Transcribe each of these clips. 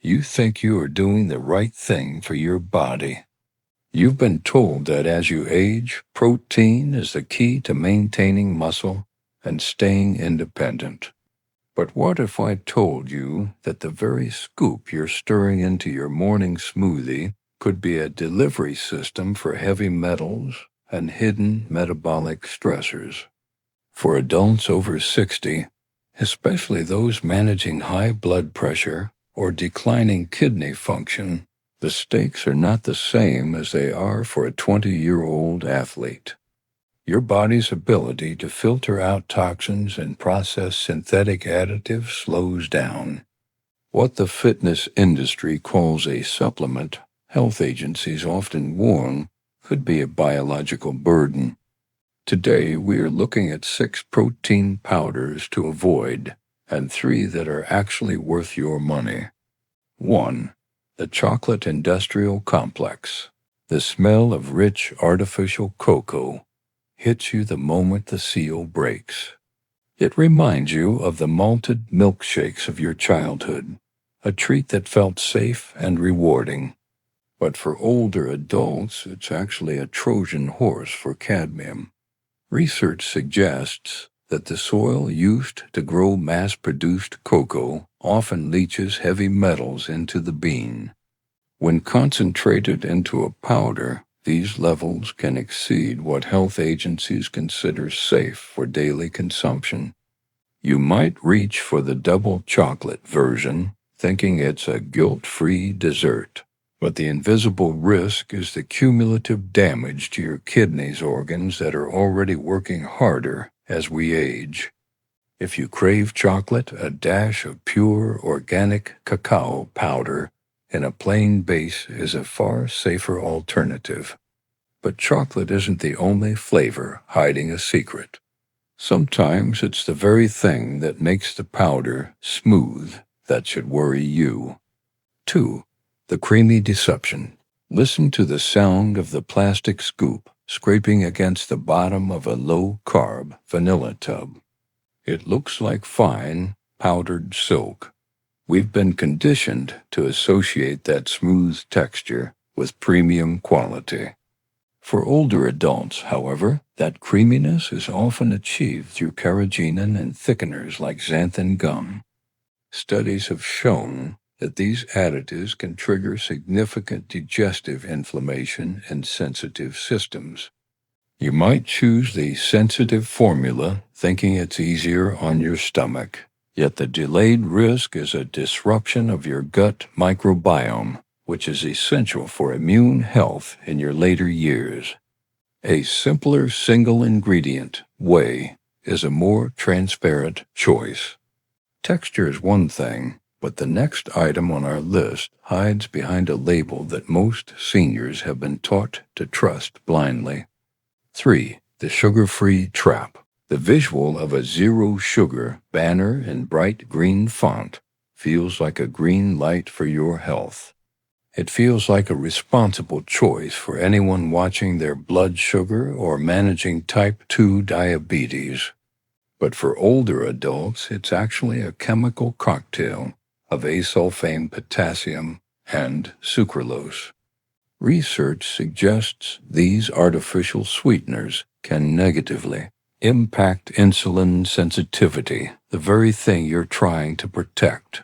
you think you are doing the right thing for your body. You've been told that as you age, protein is the key to maintaining muscle and staying independent. But what if I told you that the very scoop you're stirring into your morning smoothie could be a delivery system for heavy metals and hidden metabolic stressors? For adults over 60, especially those managing high blood pressure or declining kidney function, the stakes are not the same as they are for a 20-year-old athlete. Your body's ability to filter out toxins and process synthetic additives slows down. What the fitness industry calls a supplement, health agencies often warn could be a biological burden. Today, we are looking at 6 protein powders to avoid and 3 that are actually worth your money. 1. The chocolate industrial complex. The smell of rich artificial cocoa hits you the moment the seal breaks. It reminds you of the malted milkshakes of your childhood, a treat that felt safe and rewarding. But for older adults, it's actually a Trojan horse for cadmium. Research suggests that the soil used to grow mass-produced cocoa often leaches heavy metals into the bean. When concentrated into a powder, these levels can exceed what health agencies consider safe for daily consumption. You might reach for the double chocolate version, thinking it's a guilt-free dessert. But the invisible risk is the cumulative damage to your kidneys organs that are already working harder as we age. If you crave chocolate, a dash of pure organic cacao powder in a plain base is a far safer alternative. But chocolate isn't the only flavor hiding a secret. Sometimes it's the very thing that makes the powder smooth that should worry you. 2. The creamy deception. Listen to the sound of the plastic scoop scraping against the bottom of a low-carb vanilla tub. It looks like fine, powdered silk. We've been conditioned to associate that smooth texture with premium quality. For older adults, however, that creaminess is often achieved through carrageenan and thickeners like xanthan gum. Studies have shown that these additives can trigger significant digestive inflammation in sensitive systems. You might choose the sensitive formula, thinking it's easier on your stomach, yet the delayed risk is a disruption of your gut microbiome, which is essential for immune health in your later years. A simpler single-ingredient, whey, is a more transparent choice. Texture is one thing, but the next item on our list hides behind a label that most seniors have been taught to trust blindly. 3. The sugar-free trap. The visual of a zero-sugar banner in bright green font feels like a green light for your health. It feels like a responsible choice for anyone watching their blood sugar or managing type 2 diabetes. But for older adults, it's actually a chemical cocktail of asulfame potassium and sucralose. Research suggests these artificial sweeteners can negatively impact insulin sensitivity, the very thing you're trying to protect.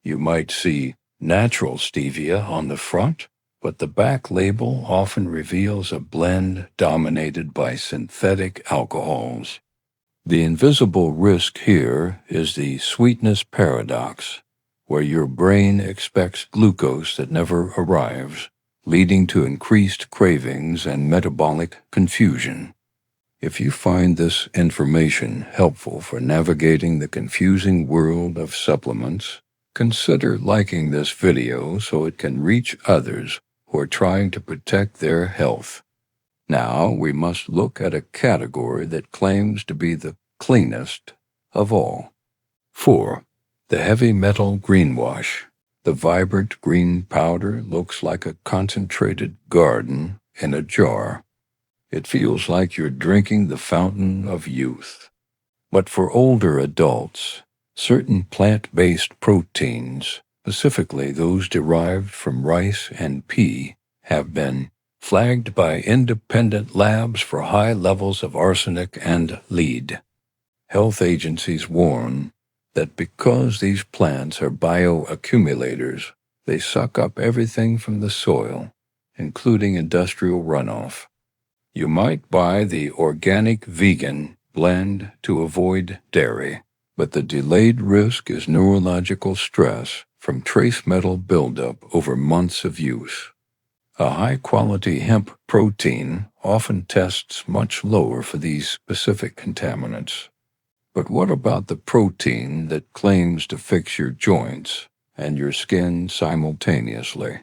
You might see natural stevia on the front, but the back label often reveals a blend dominated by synthetic alcohols. The invisible risk here is the sweetness paradox, where your brain expects glucose that never arrives, leading to increased cravings and metabolic confusion. If you find this information helpful for navigating the confusing world of supplements, consider liking this video so it can reach others who are trying to protect their health. Now we must look at a category that claims to be the cleanest of all. 4. The heavy metal greenwash. The vibrant green powder looks like a concentrated garden in a jar. It feels like you're drinking the fountain of youth. But for older adults, certain plant-based proteins, specifically those derived from rice and pea, have been flagged by independent labs for high levels of arsenic and lead. Health agencies warn that because these plants are bioaccumulators, they suck up everything from the soil, including industrial runoff. You might buy the organic vegan blend to avoid dairy, but the delayed risk is neurological stress from trace metal buildup over months of use. A high-quality hemp protein often tests much lower for these specific contaminants. But what about the protein that claims to fix your joints and your skin simultaneously?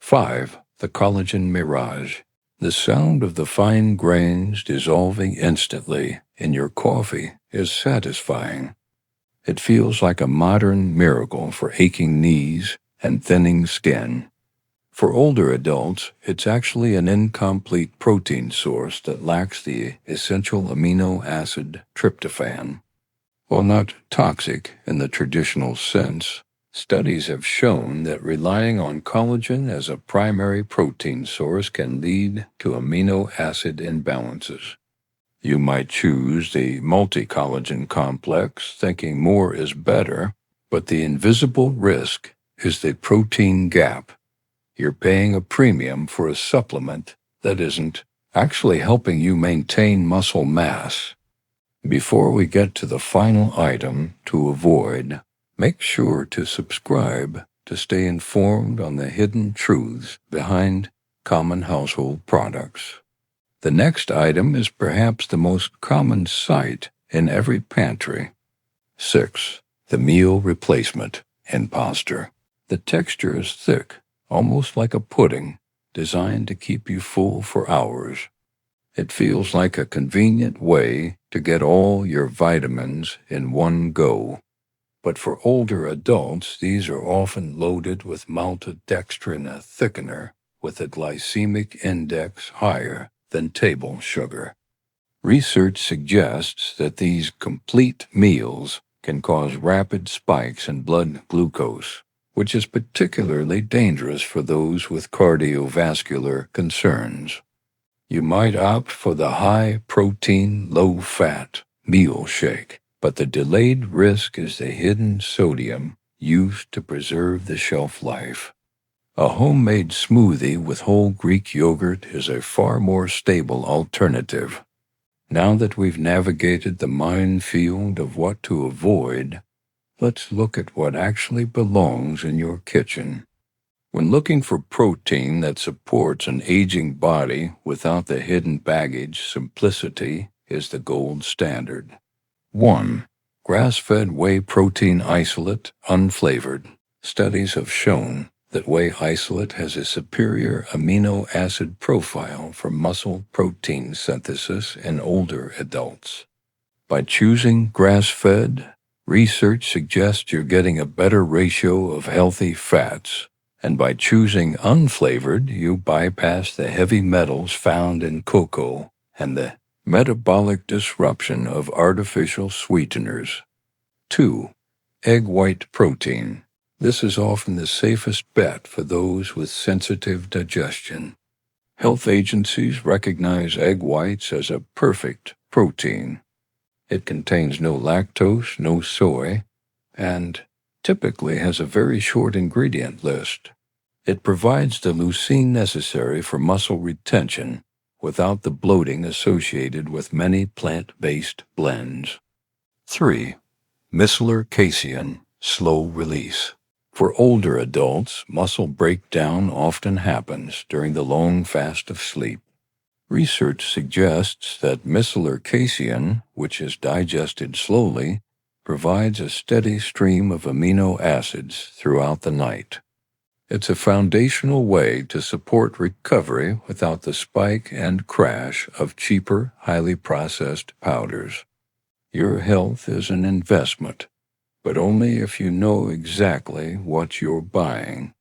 5. The collagen mirage. The sound of the fine grains dissolving instantly in your coffee is satisfying. It feels like a modern miracle for aching knees and thinning skin. For older adults, it's actually an incomplete protein source that lacks the essential amino acid tryptophan. While not toxic in the traditional sense, studies have shown that relying on collagen as a primary protein source can lead to amino acid imbalances. You might choose the multi-collagen complex, thinking more is better, but the invisible risk is the protein gap. You're paying a premium for a supplement that isn't actually helping you maintain muscle mass. Before we get to the final item to avoid, make sure to subscribe to stay informed on the hidden truths behind common household products. The next item is perhaps the most common sight in every pantry. 6. The meal replacement imposter. The texture is thick, almost like a pudding, designed to keep you full for hours. It feels like a convenient way to get all your vitamins in one go. But for older adults, these are often loaded with maltodextrin, a thickener, with a glycemic index higher than table sugar. Research suggests that these complete meals can cause rapid spikes in blood glucose, which is particularly dangerous for those with cardiovascular concerns. You might opt for the high-protein, low-fat meal shake, but the delayed risk is the hidden sodium used to preserve the shelf life. A homemade smoothie with whole Greek yogurt is a far more stable alternative. Now that we've navigated the minefield of what to avoid, let's look at what actually belongs in your kitchen. When looking for protein that supports an aging body without the hidden baggage, simplicity is the gold standard. 1. Grass-fed whey protein isolate, unflavored. Studies have shown that whey isolate has a superior amino acid profile for muscle protein synthesis in older adults. By choosing grass-fed, research suggests you're getting a better ratio of healthy fats. And by choosing unflavored, you bypass the heavy metals found in cocoa and the metabolic disruption of artificial sweeteners. 2. Egg white protein. This is often the safest bet for those with sensitive digestion. Health agencies recognize egg whites as a perfect protein. It contains no lactose, no soy, and typically has a very short ingredient list. It provides the leucine necessary for muscle retention without the bloating associated with many plant-based blends. 3. Micellar casein, slow release. For older adults, muscle breakdown often happens during the long fast of sleep. Research suggests that micellar casein, which is digested slowly, provides a steady stream of amino acids throughout the night. It's a foundational way to support recovery without the spike and crash of cheaper, highly processed powders. Your health is an investment, but only if you know exactly what you're buying.